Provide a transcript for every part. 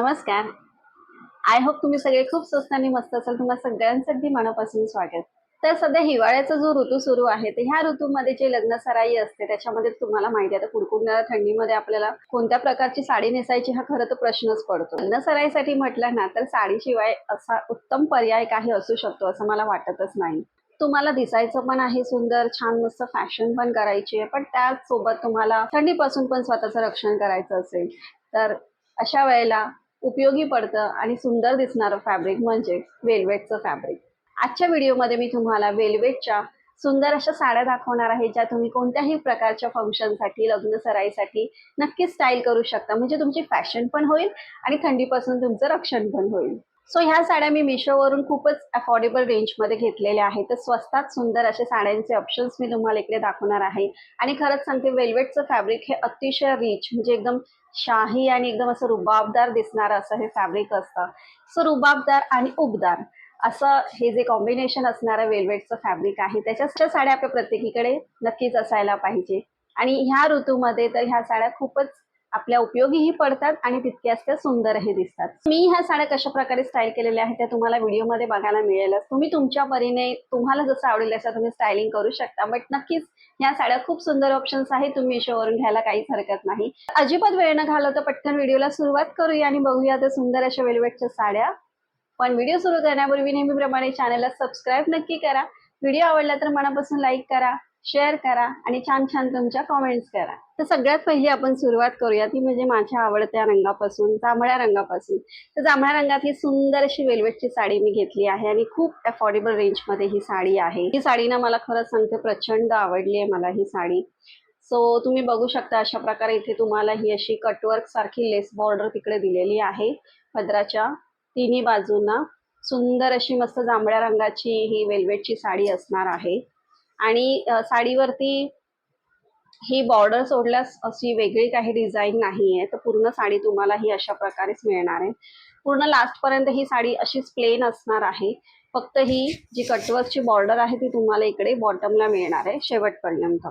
नमस्कार. I hope तुम्ही सगळे खूप स्वस्त आणि मस्त असाल. तुम्हा सगळ्यांसाठी मनापासून स्वागत. तर सध्या हिवाळ्याचा जो ऋतू सुरू आहे, तर ह्या ऋतूमध्ये जे लग्न सराई असते त्याच्यामध्ये तुम्हाला माहिती आहे, आता कुडकुडणाऱ्या थंडीमध्ये आपल्याला कोणत्या प्रकारची साडी नेसायची हा खरं तर प्रश्नच पडतो. लग्न सराईसाठी म्हटलं ना तर साडीशिवाय असा उत्तम पर्याय काही असू शकतो असं मला वाटतच नाही. तुम्हाला दिसायचं पण आहे सुंदर, छान मस्त फॅशन पण करायची आहे, पण त्याचसोबत तुम्हाला थंडीपासून पण स्वतःचं रक्षण करायचं असेल, तर अशा वेळेला उपयोगी पडतं आणि सुंदर दिसणारं फॅब्रिक म्हणजे वेल्वेटचं फॅब्रिक. आजच्या व्हिडिओमध्ये मी तुम्हाला वेल्वेटच्या सुंदर अशा साड्या दाखवणार आहे, ज्या तुम्ही कोणत्याही प्रकारच्या फंक्शनसाठी, लग्न सराईसाठी नक्कीच स्टाईल करू शकता. म्हणजे तुमची फॅशन पण होईल आणि थंडीपासून तुमचं रक्षण पण होईल. सो ह्या साड्या मी मिशोवरून खूपच अफोर्डेबल रेंजमध्ये घेतलेल्या आहेत. तर स्वस्तात सुंदर असे साड्यांचे ऑप्शन्स मी तुम्हाला इकडे दाखवणार आहे. आणि खरंच सांगते, वेल्वेटचं फॅब्रिक हे अतिशय रिच, म्हणजे एकदम शाही आणि एकदम असं रुबाबदार दिसणारं असं हे फॅब्रिक असतं. सो रुबाबदार आणि उबदार असं हे जे कॉम्बिनेशन असणारं वेल्वेटचं फॅब्रिक आहे, त्याच्या साड्या आपल्या प्रत्येकीकडे नक्कीच असायला पाहिजे. आणि ह्या ऋतूमध्ये तर ह्या साड्या खूपच आपल्या उपयोगीही पडतात आणि तितक्याच त्या सुंदरही दिसतात. मी ह्या साड्या कशा प्रकारे स्टाईल केलेल्या आहेत त्या तुम्हाला व्हिडिओमध्ये बघायला मिळेलच. तुम्ही तुमच्या परीने तुम्हाला जसं आवडेल असं तुम्ही स्टायलिंग करू शकता. बट नक्कीच ह्या साड्या खूप सुंदर ऑप्शन्स आहेत, तुम्ही मिशोवरून घ्यायला काहीच हरकत नाही. अजिबात वेळ न घालवता पटकन व्हिडिओला सुरुवात करूया आणि बघूया त्या सुंदर अशा वेल्वेटच्या साड्या. पण व्हिडिओ सुरू करण्यापूर्वी नेहमीप्रमाणे चॅनलला सबस्क्राईब नक्की करा. व्हिडिओ आवडला तर मनापासून लाईक करा, शेअर करा आणि छान छान तुमच्या कमेंट्स करा. तर सगळ्यात पहिली आपण सुरुवात करूया ती म्हणजे माझ्या आवडत्या रंगापासून, जांभळ्या रंगापासून. तर जांभळ्या रंगात ही सुंदर अशी वेल्वेटची साडी मी घेतली आहे आणि खूप अफोर्डेबल रेंजमध्ये ही साडी आहे. ही साडी ना मला खरंच सांगते प्रचंड आवडली आहे मला ही साडी. सो तुम्ही बघू शकता अशा प्रकारे इथे तुम्हाला ही अशी कटवर्क सारखी लेस बॉर्डर तिकडे दिलेली आहे. पदराच्या तिन्ही बाजूंना सुंदर अशी मस्त जांभळ्या रंगाची ही वेल्वेटची साडी असणार आहे. आणि साडीवरती ही बॉर्डर सोडल्यास अशी वेगळी काही डिझाईन नाहीये. तर पूर्ण साडी तुम्हाला ही अशा प्रकारेच मिळणार आहे. पूर्ण लास्ट पर्यंत ही साडी अशीच प्लेन असणार आहे. फक्त ही जी कटवर्कची बॉर्डर आहे ती तुम्हाला इकडे बॉटमला मिळणार आहे शेवटपर्यंत.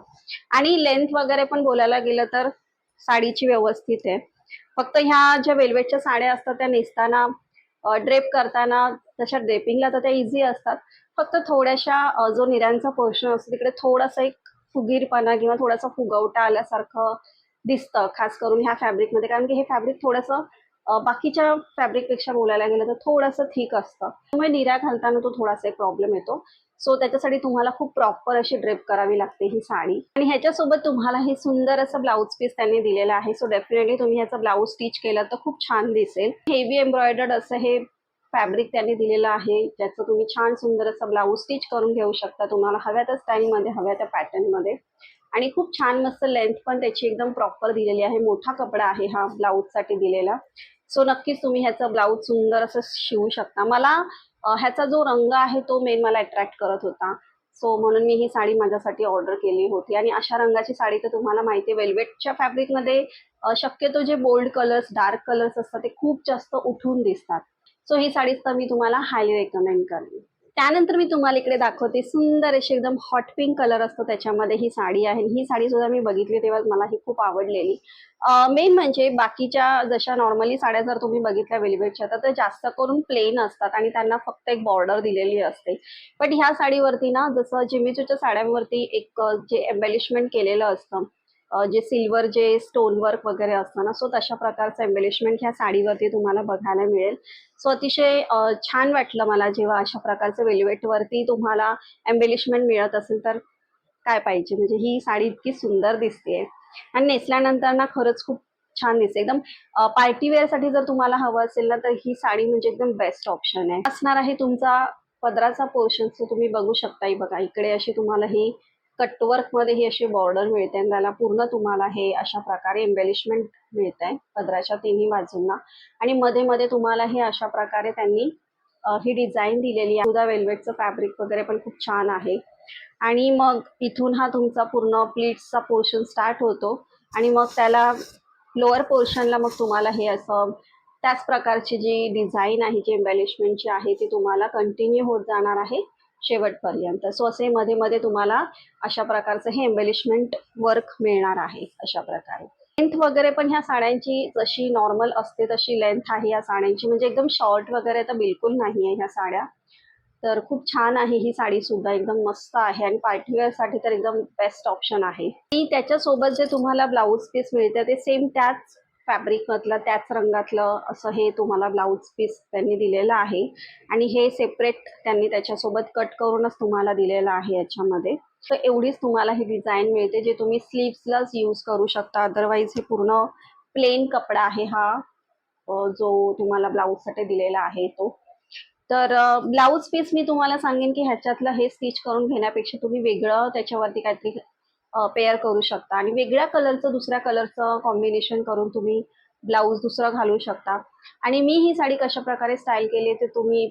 आणि लेंथ वगैरे पण बोलायला गेलं तर साडीची व्यवस्थित आहे. फक्त ह्या ज्या वेल्वेटच्या साड्या असतात त्या नेसताना, ड्रेप करताना, तशा ड्रेपिंगला तर त्या इझी असतात. फक्त थोड्याशा जो निऱ्यांचा पोर्शन असतो तिकडे थोडासा एक फुगीरपणा किंवा थोडासा फुगवटा आल्यासारखं दिसतं, खास करून ह्या फॅब्रिकमध्ये. कारण की हे फॅब्रिक थोडंसं बाकीच्या फॅब्रिकपेक्षा बोलायला गेलं तर थोडंसं थिक असतं, त्यामुळे निर्या घालताना तो थोडासा एक प्रॉब्लेम येतो. सो त्याच्यासाठी तुम्हाला खूप प्रॉपर अशी ड्रेप करावी लागते ही साडी. आणि ह्याच्यासोबत तुम्हाला हे सुंदर असं ब्लाऊज पीस त्यांनी दिलेलं आहे. सो डेफिनेटली तुम्ही ह्याचा ब्लाऊज स्टिच केला तर खूप छान दिसेल. हेवी एम्ब्रॉयडर्ड असं हे फॅब्रिक त्यांनी दिलेलं आहे, ज्याचं तुम्ही छान सुंदर असं ब्लाऊज स्टिच करून घेऊ शकता तुम्हाला हव्या त्या स्टाईलमध्ये, हव्या त्या पॅटर्नमध्ये. आणि खूप छान मस्त लेंथ पण त्याची एकदम प्रॉपर दिलेली आहे. मोठा कपडा आहे हा ब्लाऊजसाठी दिलेला. सो नक्कीच तुम्ही ह्याचा ब्लाऊज सुंदर असं शिवू शकता. मला ह्याचा जो रंग आहे तो मेन मला अट्रॅक्ट करत होता. सो म्हणून मी ही साडी माझ्यासाठी ऑर्डर केली होती. आणि अशा रंगाची साडी तर तुम्हाला माहिती आहे वेल्वेटच्या फॅब्रिकमध्ये शक्यतो जे बोल्ड कलर्स, डार्क कलर्स असतात ते खूप जास्त उठून दिसतात. सो ही साडीच तर मी तुम्हाला हायली रेकमेंड करेन. त्यानंतर मी तुम्हाला इकडे दाखवते सुंदर अशी एकदम हॉट पिंक कलर असतो त्याच्यामध्ये ही साडी आहे. ही साडी सुद्धा मी बघितली तेव्हा मला ही खूप आवडलेली. मेन म्हणजे बाकीच्या जशा नॉर्मली साड्या जर तुम्ही बघितल्या वेल्वेटच्या तर त्या जास्त करून प्लेन असतात आणि त्यांना फक्त एक बॉर्डर दिलेली असते. बट ह्या साडीवरती ना जसं जिमीचूच्या साड्यांवरती एक जे एम्बेलिशमेंट केलेलं असतं, जे सिल्वर जे स्टोन वर्क वगैरे असतं ना, सो तशा प्रकारचं एम्बेलिशमेंट ह्या साडीवरती तुम्हाला बघायला मिळेल. सो अतिशय छान वाटलं मला जेव्हा अशा प्रकारचं वेल्वेटवरती तुम्हाला एम्बेलिशमेंट मिळत असेल तर काय पाहिजे. म्हणजे ही साडी इतकी सुंदर दिसते आणि नेसल्यानंतर ना खरंच खूप छान दिसते. एकदम पार्टी वेअरसाठी जर तुम्हाला हवं असेल ना तर ही साडी म्हणजे एकदम बेस्ट ऑप्शन आहे. असणार आहे तुमचा पदराचा पोर्शन. सो तुम्ही बघू शकता, बघा इकडे अशी तुम्हाला ही कटवर्कमध्ये ही अशी बॉर्डर मिळते आणि त्याला पूर्ण तुम्हाला हे अशा प्रकारे एम्बेलिशमेंट मिळत आहे पदराच्या तिन्ही बाजूंना. आणि मध्ये मध्ये तुम्हाला हे अशा प्रकारे त्यांनी ही डिझाईन दिलेली आहे. सुद्धा वेल्वेटचं फॅब्रिक वगैरे पण खूप छान आहे. आणि मग इथून हा तुमचा पूर्ण प्लीट्सचा पोर्शन स्टार्ट होतो आणि मग त्याला लोअर पोर्शनला मग तुम्हाला हे असं त्याच प्रकारची जी डिझाईन आहे, जी एम्बेलिशमेंटची आहे ती तुम्हाला कंटिन्यू होत जाणार आहे शेवटपर्यंत. सो असे मध्ये मध्ये तुम्हाला अशा प्रकारचं हे एम्बेलिशमेंट वर्क मिळणार आहे अशा प्रकारे. लेंथ वगैरे पण ह्या साड्यांची जशी नॉर्मल असते तशी लेंथ आहे या साड्यांची, म्हणजे एकदम शॉर्ट वगैरे तर बिलकुल नाही आहे ह्या साड्या. तर खूप छान आहे ही साडी सुद्धा, एकदम मस्त आहे आणि पार्टीवेअर साठी तर एकदम बेस्ट ऑप्शन आहे. आणि त्याच्यासोबत जे तुम्हाला ब्लाऊज पीस मिळते ते सेम त्याच फॅब्रिक मधलं त्याच रंगातलं असं हे तुम्हाला ब्लाऊज पीस त्यांनी दिलेलं आहे आणि हे सेपरेट त्यांनी त्याच्यासोबत कट करूनच तुम्हाला दिलेलं आहे याच्यामध्ये. तर एवढीच तुम्हाला ही डिझाईन मिळते जे तुम्ही स्लीव्सलाच यूज करू शकता. अदरवाईज हे पूर्ण प्लेन कपडा आहे हा, जो तुम्हाला ब्लाऊजसाठी दिलेला आहे तो. तर ब्लाऊज पीस मी तुम्हाला सांगेन की ह्याच्यातलं हे स्टिच करून घेण्यापेक्षा तुम्ही वेगळं त्याच्यावरती काहीतरी पेअर करू शकता आणि वेगळ्या कलरचं दुसऱ्या कलरचं कॉम्बिनेशन करून तुम्ही ब्लाऊज दुसरं घालू शकता. आणि मी ही साडी कशा प्रकारे स्टाईल केली ते तुम्ही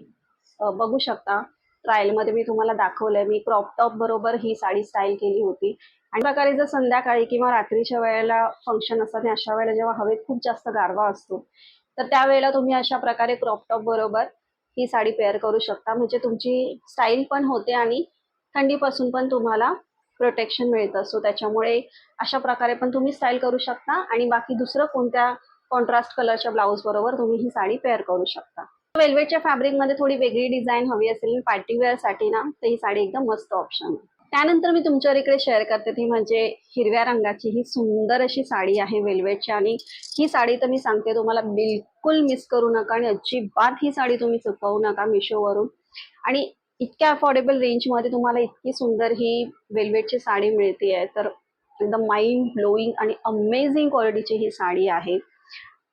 बघू शकता. ट्रायलमध्ये मी तुम्हाला दाखवलंय. मी क्रॉप टॉप बरोबर ही साडी स्टाईल केली होती आणि प्रकारे जर संध्याकाळी किंवा रात्रीच्या वेळेला फंक्शन असतात आणि अशा वेळेला जेव्हा हवेत खूप जास्त गारवा असतो तर त्यावेळेला तुम्ही अशा प्रकारे क्रॉप टॉप बरोबर ही साडी पेअर करू शकता. म्हणजे तुमची स्टाईल पण होते आणि थंडीपासून पण तुम्हाला प्रोटेक्शन मिळतं. सो त्याच्यामुळे अशा प्रकारे पण तुम्ही स्टाईल करू शकता आणि बाकी दुसरं कोणत्या कॉन्ट्रास्ट कलरच्या ब्लाऊज बरोबर तुम्ही ही साडी पेअर करू शकता. वेल्वेटच्या फॅब्रिकमध्ये थोडी वेगळी डिझाईन हवी असेल पार्टीवेअरसाठी ना, तर ही साडी एकदम मस्त ऑप्शन आहे. त्यानंतर मी तुमच्यावर इकडे शेअर करते ती म्हणजे हिरव्या रंगाची ही सुंदर अशी साडी आहे वेल्वेटची आणि ही साडी तर मी सांगते तुम्हाला बिलकुल मिस करू नका आणि अजिबात ही साडी तुम्ही चुकवू नका मिशोवरून. आणि इतक्या अफोर्डेबल रेंजमध्ये तुम्हाला इतकी सुंदर ही वेल्वेटची साडी मिळते आहे तर एकदम माइंड ब्लोईंग आणि अमेझिंग क्वालिटीची ही साडी आहे.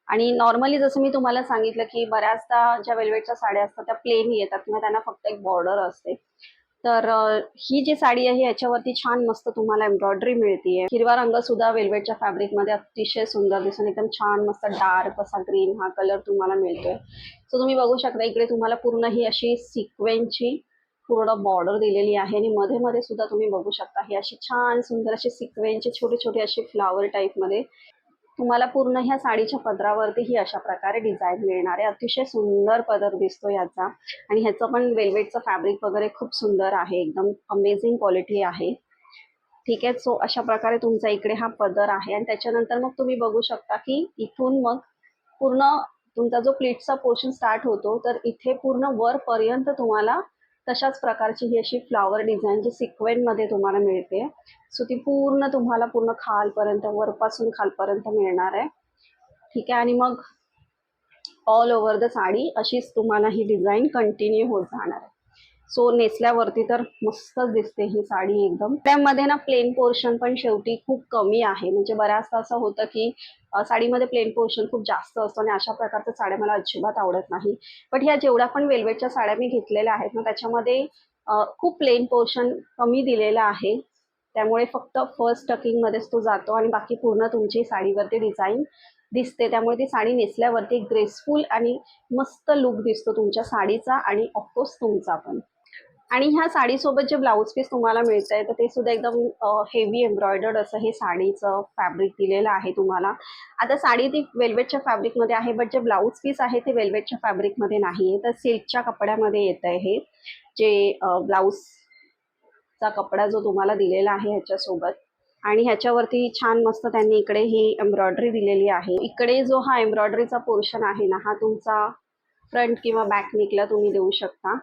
आणि नॉर्मली जसं मी तुम्हाला सांगितलं की बऱ्याचदा ज्या वेल्वेटच्या साड्या असतात त्या प्लेन येतात किंवा त्यांना फक्त एक बॉर्डर असते. तर ही जी साडी आहे याच्यावरती छान मस्त तुम्हाला एम्ब्रॉयडरी मिळतीये. हिरवा रंग सुद्धा वेल्वेटच्या फॅब्रिकमध्ये अतिशय सुंदर दिसून एकदम छान मस्त डार्क असा ग्रीन हा कलर तुम्हाला मिळतोय. सो तुम्ही बघू शकता इकडे तुम्हाला पूर्ण ही अशी सिक्वेन्सची पूर्ण बॉर्डर दिलेली आहे आणि मध्ये मध्ये सुद्धा तुम्ही बघू शकता ही अशी छान सुंदर अशी सिक्वेन्सची छोटे छोटे असे फ्लावर टाईपमध्ये तुम्हाला पूर्ण ह्या साडीच्या पदरावरती ही अशा प्रकारे डिझाईन मिळणार आहे. अतिशय सुंदर पदर दिसतो याचा आणि ह्याचं पण वेल्वेटचं फॅब्रिक वगैरे खूप सुंदर आहे, एकदम अमेझिंग क्वालिटी आहे. ठीक आहे. सो अशा प्रकारे तुमचा इकडे हा पदर आहे आणि त्याच्यानंतर मग तुम्ही बघू शकता की इथून मग पूर्ण तुमचा जो प्लीटचा पोर्शन स्टार्ट होतो तर इथे पूर्ण वरपर्यंत तुम्हाला तशाच प्रकारची ही अशी फ्लॉवर डिझाईन जी सिक्वेन्समध्ये तुम्हाला मिळते. सो ती पूर्ण तुम्हाला पूर्ण खालपर्यंत वरपासून खालपर्यंत मिळणार आहे. ठीक आहे. आणि मग ऑल ओव्हर द साडी अशीच तुम्हाला ही डिझाईन कंटिन्यू होत जाणार आहे. सो नेसल्यावरती तर मस्तच दिसते ही साडी एकदम. त्यामध्ये ना प्लेन पोर्शन पण शेवटी खूप कमी आहे. म्हणजे बऱ्याचदा असं होतं की साडीमध्ये प्लेन पोर्शन खूप जास्त असतो आणि अशा प्रकारच्या साड्या मला अजिबात आवडत नाही. बट ह्या जेवढ्या पण वेल्वेटच्या साड्या मी घेतलेल्या आहेत ना त्याच्यामध्ये खूप प्लेन पोर्शन कमी दिलेला आहे. त्यामुळे फक्त फर्स्ट टकिंगमध्येच तो जातो आणि बाकी पूर्ण तुमची साडीवरती डिझाईन दिसते. त्यामुळे ती साडी नेसल्यावरती ग्रेसफुल आणि मस्त लुक दिसतो तुमच्या साडीचा आणि ऑफकोर्स तुमचा पण. आणि ह्या साडीसोबत जे ब्लाऊज पीस तुम्हाला मिळतंय तर ते सुद्धा एकदम हेवी एम्ब्रॉयडर्ड असं हे साडीचं फॅब्रिक दिलेलं आहे तुम्हाला. आता साडी ती वेल्वेटच्या फॅब्रिकमध्ये आहे बट जे ब्लाऊज पीस आहे ते वेल्वेटच्या फॅब्रिकमध्ये नाही आहे, तर सिल्कच्या कपड्यामध्ये येत आहे हे जे ब्लाऊजचा कपडा जो तुम्हाला दिलेला आहे ह्याच्यासोबत. आणि ह्याच्यावरती छान मस्त त्यांनी इकडे ही एम्ब्रॉयडरी दिलेली आहे. इकडे जो हा एम्ब्रॉयडरीचा पोर्शन आहे ना हा तुमचा फ्रंट किंवा बॅक नेकला तुम्ही देऊ शकता.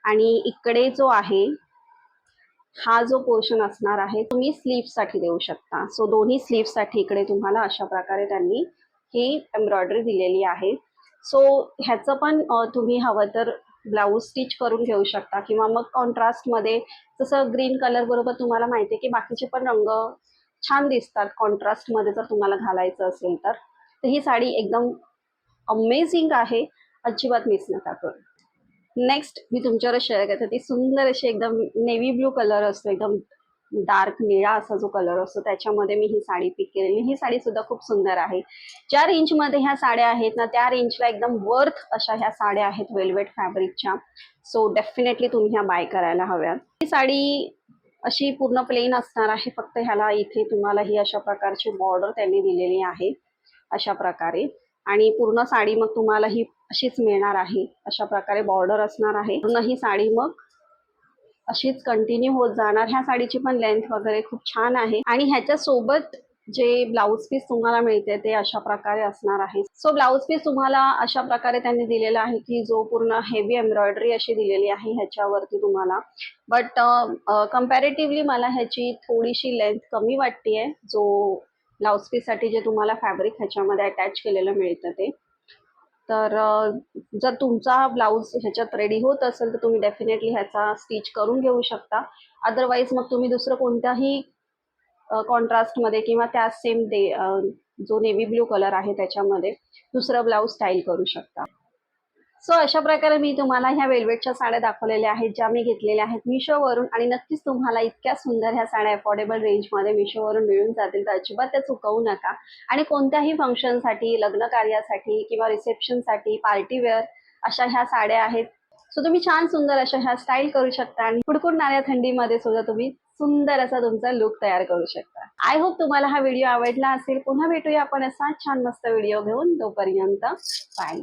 आणि इकडे जो आहे हा जो पोर्शन असणार आहे तुम्ही स्लीव्हसाठी देऊ शकता. सो दोन्ही स्लीव्हसाठी इकडे तुम्हाला अशा प्रकारे त्यांनी ही एम्ब्रॉयडरी दिलेली आहे. सो ह्याचं पण तुम्ही हवं तर ब्लाऊज स्टिच करून घेऊ शकता किंवा मग कॉन्ट्रास्टमध्ये जसं ग्रीन कलर बरोबर तुम्हाला माहिती आहे की बाकीचे पण रंग छान दिसतात कॉन्ट्रास्टमध्ये जर तुम्हाला घालायचं असेल तर. तर ही साडी एकदम अमेझिंग आहे, अजिबात मिस नका करू. नेक्स्ट मी तुमच्यावर शेअर करते ती सुंदर अशी एकदम नेव्ही ब्लू कलर असतो, एकदम डार्क निळा असा जो कलर असतो त्याच्यामध्ये मी ही साडी पिक केलेली. ही साडी सुद्धा खूप सुंदर आहे. ज्या रेंजमध्ये ह्या साड्या आहेत ना त्या रेंजला एकदम वर्थ अशा ह्या साड्या आहेत वेल्वेट फॅब्रिकच्या. सो डेफिनेटली तुम्ही ह्या बाय करायला हव्यात. ही साडी अशी पूर्ण प्लेन असणार आहे, फक्त ह्याला इथे तुम्हाला ही अशा प्रकारची बॉर्डर त्यांनी दिलेली आहे अशा प्रकारे. आणि पूर्ण साडी मग तुम्हाला ही अशीच मिळणार आहे, अशा प्रकारे बॉर्डर असणार आहे. पूर्ण ही साडी मग अशीच कंटिन्यू होत जाणार. ह्या साडीची पण लेंथ वगैरे खूप छान आहे आणि ह्याच्या सोबत जे ब्लाऊज पीस तुम्हाला मिळते ते अशा प्रकारे असणार आहे. सो ब्लाऊज पीस तुम्हाला अशा प्रकारे त्यांनी दिलेला आहे की जो पूर्ण हेवी एम्ब्रॉयडरी अशी दिलेली आहे ह्याच्यावरती तुम्हाला. बट कम्पॅरेटिव्हली मला ह्याची थोडीशी लेंथ कमी वाटते, जो ब्लाऊज पीससाठी जे तुम्हाला फॅब्रिक ह्याच्यामध्ये अटॅच केलेलं मिळतं ते. तर जर तुमचा ब्लाऊज ह्याच्यात रेडी होत असेल तर तुम्ही डेफिनेटली ह्याचा स्टिच करून घेऊ शकता. अदरवाईज मग तुम्ही दुसरं कोणत्याही कॉन्ट्रास्टमध्ये किंवा त्याच सेम डे जो नेव्ही ब्लू कलर आहे त्याच्यामध्ये दुसरं ब्लाऊज स्टाईल करू शकता. सो अशा प्रकारे मी तुम्हाला ह्या वेल्वेटच्या साड्या दाखवलेल्या आहेत, ज्या मी घेतलेल्या आहेत मिशोवरून. आणि नक्कीच तुम्हाला इतक्या सुंदर ह्या साड्या अफोर्डेबल रेंजमध्ये मिशोवरून मिळून जातील, तर अजिबात त्या चुकवू नका. आणि कोणत्याही फंक्शनसाठी, लग्न कार्यासाठी किंवा रिसेप्शनसाठी, पार्टीवेअर अशा ह्या साड्या आहेत. सो तुम्ही छान सुंदर अशा ह्या स्टाईल करू शकता आणि कुडकुडणाऱ्या थंडीमध्ये सुद्धा तुम्ही सुंदर असा तुमचा लुक तयार करू शकता. आय होप तुम्हाला हा व्हिडिओ आवडला असेल. पुन्हा भेटूया आपण असा छान मस्त व्हिडिओ घेऊन. तोपर्यंत बाय.